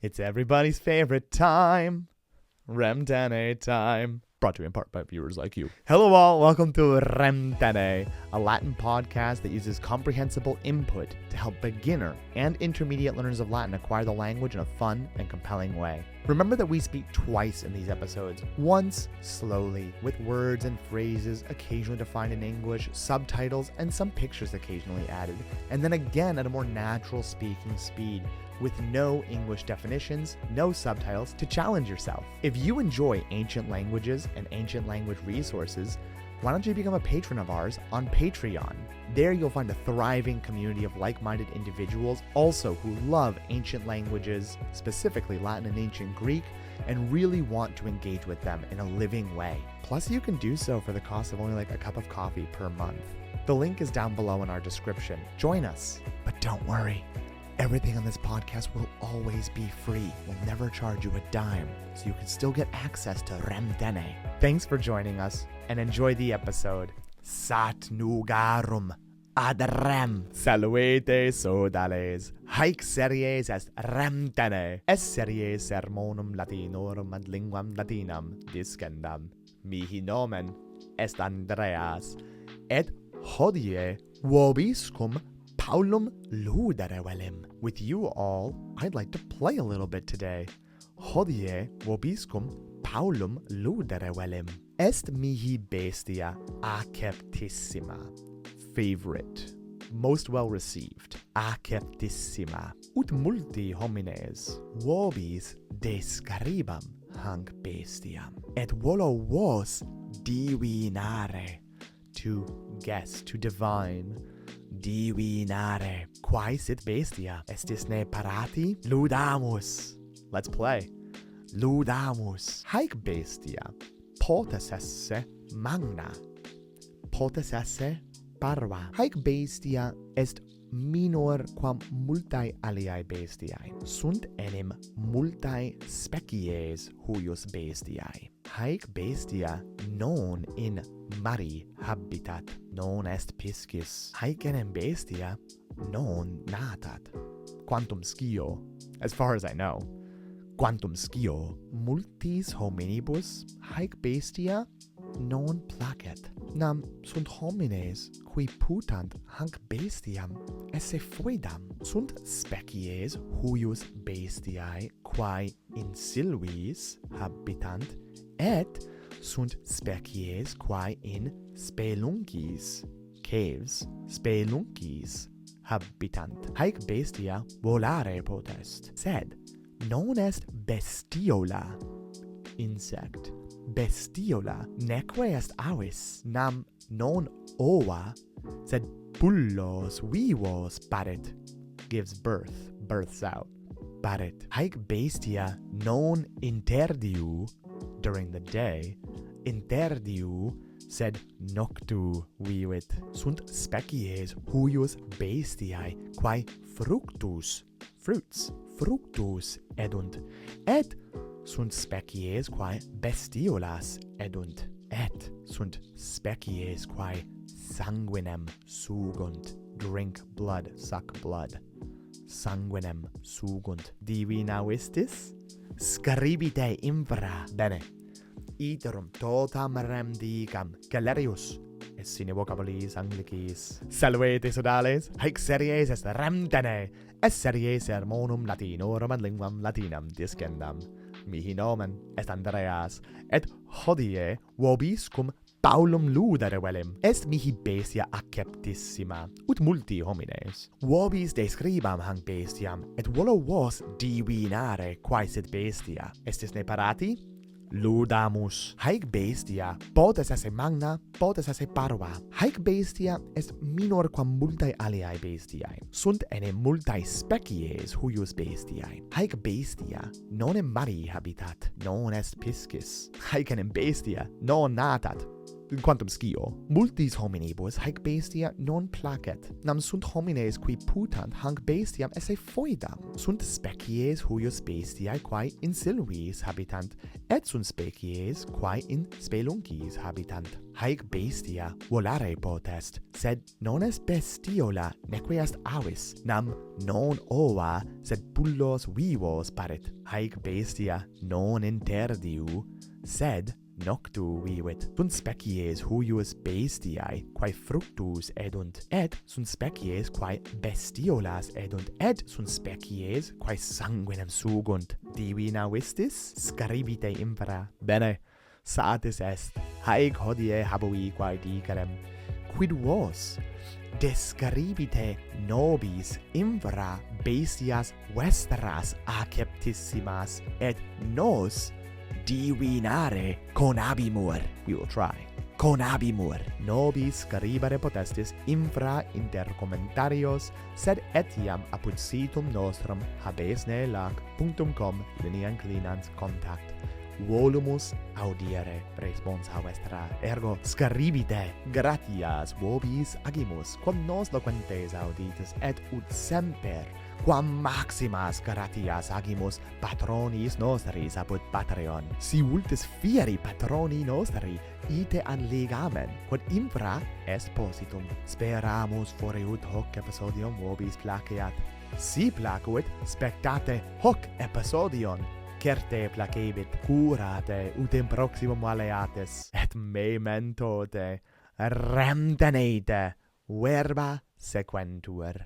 It's everybody's favorite time. Rem Tene time. Brought to you in part by viewers like you. Hello all, welcome to Rem Tene, a Latin podcast that uses comprehensible input to help beginner and intermediate learners of Latin acquire the language in a fun and compelling way. Remember that we speak twice in these episodes, once slowly, with words and phrases occasionally defined in English, subtitles, and some pictures occasionally added, and then again at a more natural speaking speed, with no English definitions, no subtitles, to challenge yourself. If you enjoy ancient languages and ancient language resources, why don't you become a patron of ours on Patreon? There you'll find a thriving community of like-minded individuals also who love ancient languages, specifically Latin and ancient Greek, and really want to engage with them in a living way. Plus you can do so for the cost of only like a cup of coffee per month. The link is down below in our description. Join us, but don't worry. Everything on this podcast will always be free. We'll never charge you a dime, so you can still get access to Rem Tene. Thanks for joining us, and enjoy the episode. Sat nugarum ad rem. Salvete sodales. Haec series est Rem Tene. Est series sermonum latinorum ad linguam latinam discendam. Mihi nomen est Andreas, et hodie vobiscum Paulum ludere velim. With you all, I'd like to play a little bit today. Hodie vobiscum Paulum ludere velim. Est mihi bestia acceptissima. Favorite. Most well received. Acceptissima. Ut multi homines vobis describam hanc bestiam. Et volo vos divinare. To guess, to divine. Divinare. Quae sit bestia? Estis ne parati? Ludamus. Let's play. Ludamus. Haec bestia potes esse magna. Potes esse parva. Haec bestia est minor quam multae aliae bestiae. Sunt enim multae species huius bestiae. Haec bestia non in mari habitat, non est piscis. Haec enim bestia non natat. Quantum scio, as far as I know, quantum scio multis hominibus haec bestia non placet. Nam sunt homines qui putant hanc bestiam esse foedam. Sunt species huius bestiae quae in silvis habitant, et sunt species quae in speluncis, caves, speluncis habitant. Haec bestia volare potest, sed non est bestiola, insect. Bestiola neque est avis, nam non ova, sed bullos vivos paret, gives birth, births out, paret. Haec bestia non interdiu, during the day, interdiu, sed noctu vivit. Sunt species huius bestiae, quae fructus, fruits, fructus edunt, et sunt species quae bestiolas edunt, et sunt species quae sanguinem sugunt, drink blood, suck blood, sanguinem sugunt. Divina vistis? Scribite infra. Bene. Iterum totam rem dicam. Galerius. Et sine vocabulis Anglicis. Salvete sodales. Haec series est Rem Tene. Est series sermonum latinorum ad linguam latinam discendam. Mihi nomen est Andreas, et hodie vobiscum Paulum ludere velim. Est mihi bestia acceptissima, ut multi homines vobis describam hanc bestiam, et volo vos divinare quae sit bestia. Estis ne parati? Ludamus. Haec bestia potes esse magna, potes esse parva. Haec bestia est minor quam multae aliae bestiae. Sunt enim multae species huius bestiae. Haec bestia non in mari habitat, non est piscis. Haec enim bestia non natat. quantum scio, multis hominibus haec bestia non placet, nam sunt homines qui putant hanc bestiam esse foedam, sunt species huius bestiae quae in silvis habitant, et sunt species quae in speluncis habitant. Haec bestia volare potest, sed non est bestiola neque est avis, nam non ova, sed bullos vivos paret. Haec bestia non interdiu, sed noctu vivit. Sunt species huius bestiae quae fructus edunt, et sunt species quae bestiolas edunt, et sunt species quae sanguinem sugunt. Divina vistis? Scaribite infra. Bene, satis est. Haec hodie habui quae dicerem. Quid vos descaribite nobis infra bestias vestras acceptissimas, et nos divinare conabimur. We will try. Conabimur. Nobis scaribere potestis infra inter commentarios, sed etiam apud situm nostrum habesne lac .com linea inclinans contact. Volumus audiere responsa vestra. Ergo scaribite. Gratias vobis agimus, quam nos loquentes auditus, et ut semper quam maximas gratias agimus patronis nostris apud Patreon. Si vultis fieri patroni nostri, ite an legamen, quod infra est positum. Speramus foreut hoc episodium vobis placeat. Si placuit, spectate hoc episodion. Certe placebit, curate, ut in proximum valeatis, et memento te, rem tenete, verba sequentur.